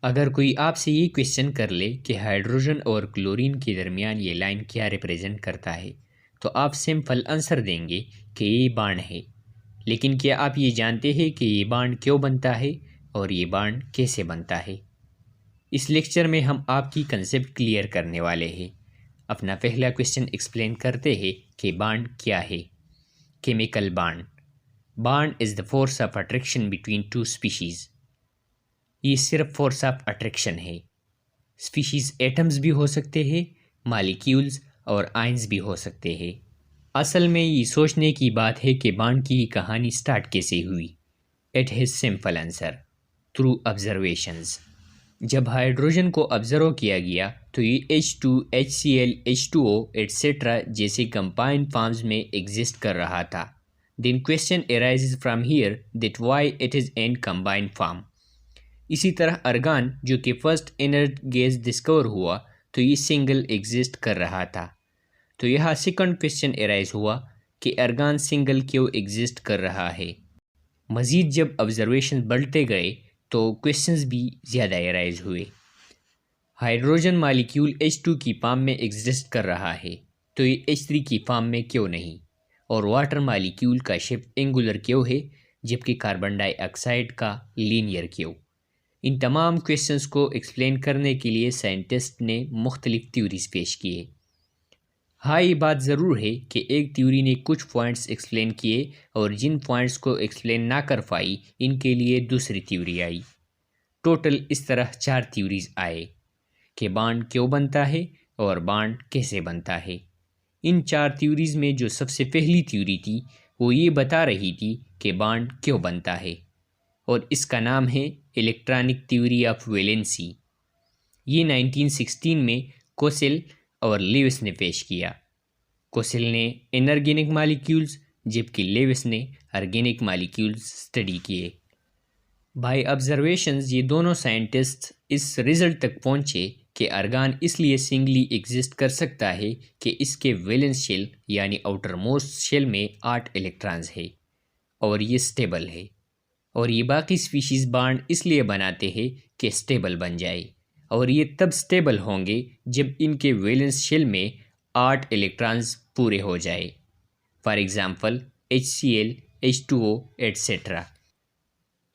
अगर कोई आपसे ये क्वेश्चन कर ले कि हाइड्रोजन और क्लोरीन के दरमियान ये लाइन क्या रिप्रेजेंट करता है, तो आप सिंपल आंसर देंगे कि ये बाण है। लेकिन क्या आप ये जानते हैं कि ये बाण क्यों बनता है और ये बाण कैसे बनता है? इस लेक्चर में हम आपकी कंसेप्ट क्लियर करने वाले हैं। अपना पहला क्वेश्चन एक्सप्लेन करते हैं कि बाण क्या है। केमिकल बाण। बाण is the force of attraction between two species. ये सिर्फ फोर्स ऑफ अट्रैक्शन है। स्पीशीज एटम्स भी हो सकते हैं, मालिक्यूल्स और आयंस भी हो सकते हैं। असल में ये सोचने की बात है कि बाण की कहानी स्टार्ट कैसे हुई। It has simple answer, through observations. जब हाइड्रोजन को ऑब्जर्व किया गया तो ये H2, HCl, H2O एट्सेट्रा जैसे कंपाउंड फॉर्म्स में एग्जिस्ट कर रहा था। Then question arises from here that why it is in combined form. इसी तरह अर्गान, जो कि फर्स्ट इनर्ट गैस डिस्कवर हुआ, तो ये सिंगल एग्जिस्ट कर रहा था। तो यहाँ सेकंड क्वेश्चन अराइज हुआ कि अर्गान सिंगल क्यों एग्जिस्ट कर रहा है। मज़ीद जब ऑब्जर्वेशन बढ़ते गए तो क्वेश्चंस भी ज़्यादा अराइज हुए। हाइड्रोजन मालिक्यूल H2 की फॉर्म में एग्जिस्ट कर रहा है, तो ये H3 की फॉर्म में क्यों नहीं? और वाटर मालिक्यूल का शेप एंगुलर क्यों है जबकि कार्बन डाइऑक्साइड का लीनियर क्यों? इन तमाम क्वेश्चंस को एक्सप्लेन करने के लिए साइंटिस्ट ने मुख्तलिफ थ्योरीज पेश किए। हाँ, ये बात ज़रूर है कि एक थ्योरी ने कुछ पॉइंट्स एक्सप्लेन किए और जिन पॉइंट्स को एक्सप्लेन ना कर पाई इनके लिए दूसरी थ्योरी आई। टोटल इस तरह 4 थ्योरीज आए कि बाण क्यों बनता है और बाण कैसे बनता है। इन 4 थ्योरीज में जो सबसे पहली थ्योरी थी वो ये बता रही थी कि बाण क्यों बनता है, और इसका नाम है इलेक्ट्रॉनिक थ्योरी ऑफ वैलेंसी। ये 1916 में कोसेल और लेविस ने पेश किया। कोसेल ने इनऑर्गेनिक मॉलिक्यूल्स जबकि लेविस ने ऑर्गेनिक मॉलिक्यूल्स स्टडी किए। बाय ऑब्जर्वेशंस ये दोनों साइंटिस्ट इस रिजल्ट तक पहुंचे कि अर्गान इसलिए सिंगली एग्जिस्ट कर सकता है कि इसके वैलेंस शेल यानी आउटर मोस्ट शेल में 8 इलेक्ट्रॉन्स है और ये स्टेबल है। और ये बाकी स्पीशीज़ बाण इसलिए बनाते हैं कि स्टेबल बन जाए, और ये तब स्टेबल होंगे जब इनके वैलेंस शेल में 8 इलेक्ट्रॉन्स पूरे हो जाए। For example HCl, H2O etcetera.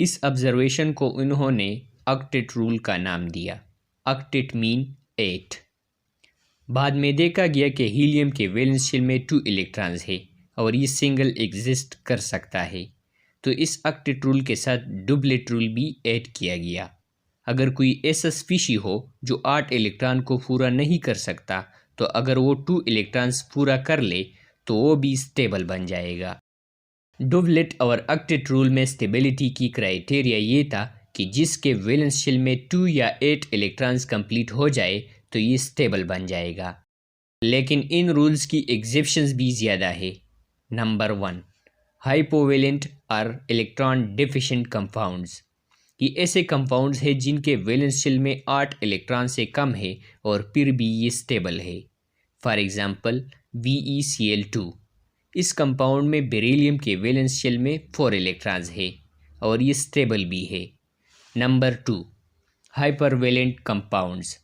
इस ऑब्जर्वेशन को उन्होंने ऑक्टेट रूल का नाम दिया। Octet mean 8। बाद में देखा गया कि हीलियम के वैलेंस शेल में 2 इलेक्ट्रॉन्स है और ये सिंगल एग्जिस्ट कर सकता है, तो इस ऑक्टेट रूल के साथ डुप्लेट रूल भी ऐड किया गया। अगर कोई ऐसा स्पीशी हो जो 8 इलेक्ट्रॉन को पूरा नहीं कर सकता, तो अगर वो 2 इलेक्ट्रॉन्स पूरा कर ले तो वो भी स्टेबल बन जाएगा। डुप्लेट और ऑक्टेट रूल में स्टेबिलिटी की क्राइटेरिया ये था कि जिसके वैलेंस शेल में 2 या 8 इलेक्ट्रॉन्स कंप्लीट हो जाए तो ये स्टेबल बन जाएगा। लेकिन इन रूल्स की एक्सेप्शंस भी ज़्यादा है। नंबर 1, हाइपोवेलेंट और इलेक्ट्रॉन डेफिशिएंट कंपाउंड्स। ये ऐसे कंपाउंड्स हैं जिनके वैलेंस शेल में 8 इलेक्ट्रॉन से कम है और फिर भी ये स्टेबल है। For example BeCl2। इस कंपाउंड में बेरिलियम के वैलेंस शेल में 4 इलेक्ट्रॉन्स है और ये स्टेबल भी है। Number 2, hypervalent compounds.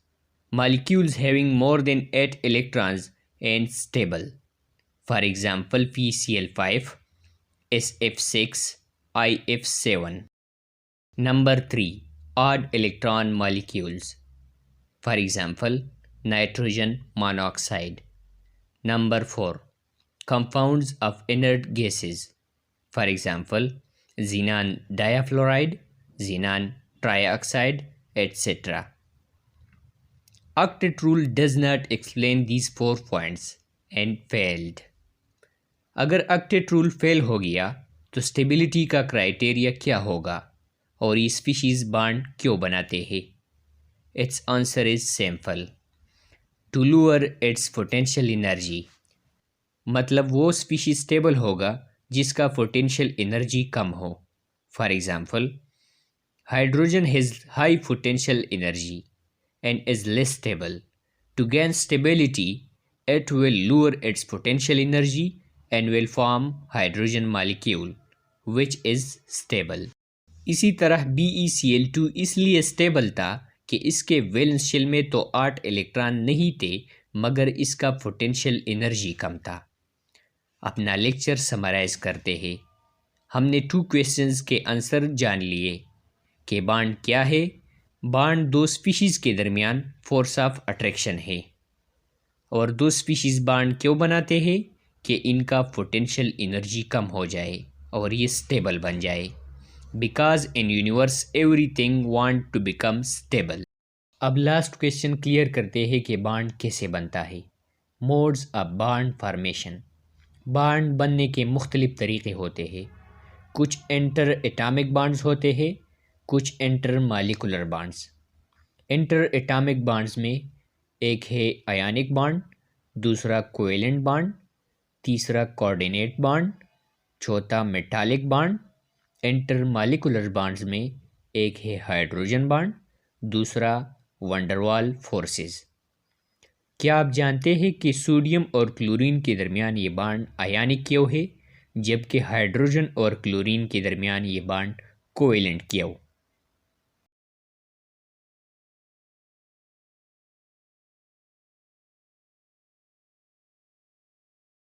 Molecules having more than 8 electrons and stable. For example PCl5, SF6, IF7। Number 3, odd electron molecules. For example, nitrogen monoxide. Number 4, compounds of inert gases. For example, xenon diafluoride, xenon trioxide, etc. Octet rule does not explain these 4 points and failed. अगर octet rule fail हो गया तो stability का criteria क्या होगा और ये species बाण क्यों बनाते हैं? Its answer is simple, to lower its potential energy. मतलब वो स्पीशीज स्टेबल होगा जिसका पोटेंशियल एनर्जी कम हो। For example, hydrogen has high potential energy and is less stable. To gain stability it will lower its potential energy and will form hydrogen molecule which is stable. इसी तरह BeCl2 इसलिए stable था कि इसके valence shell में तो 8 electron नहीं थे, मगर इसका पोटेंशियल एनर्जी कम था। अपना लेक्चर समराइज करते हैं। हमने 2 क्वेश्चंस के आंसर जान लिए कि बॉन्ड क्या है। बॉन्ड 2 स्पीशीज़ के दरमियान फोर्स ऑफ अट्रैक्शन है। और 2 स्पीशीज़ बॉन्ड क्यों बनाते हैं कि इनका पोटेंशियल एनर्जी कम हो जाए और ये स्टेबल बन जाए। Because in universe everything want to become stable. अब लास्ट क्वेश्चन क्लियर करते हैं कि बॉन्ड कैसे बनता है। Modes of bond formation. Bond बनने के मुख्तलिफ तरीक़े होते हैं। कुछ इंटर एटॉमिक बॉन्ड्स होते हैं, कुछ inter molecular bonds. Inter atomic bonds में एक है आयनिक बॉन्ड, दूसरा कोवेलेंट बॉन्ड, तीसरा कोऑर्डिनेट बॉन्ड, चौथा metallic bond. Inter molecular bonds में एक है हाइड्रोजन बॉन्ड, दूसरा वंडरवाल फोर्सेस। क्या आप जानते हैं कि सोडियम और क्लोरीन के दरमियान ये बॉन्ड आयनिक क्यों है, जबकि हाइड्रोजन और क्लोरीन के दरमियान ये बॉन्ड कोवेलेंट क्यों?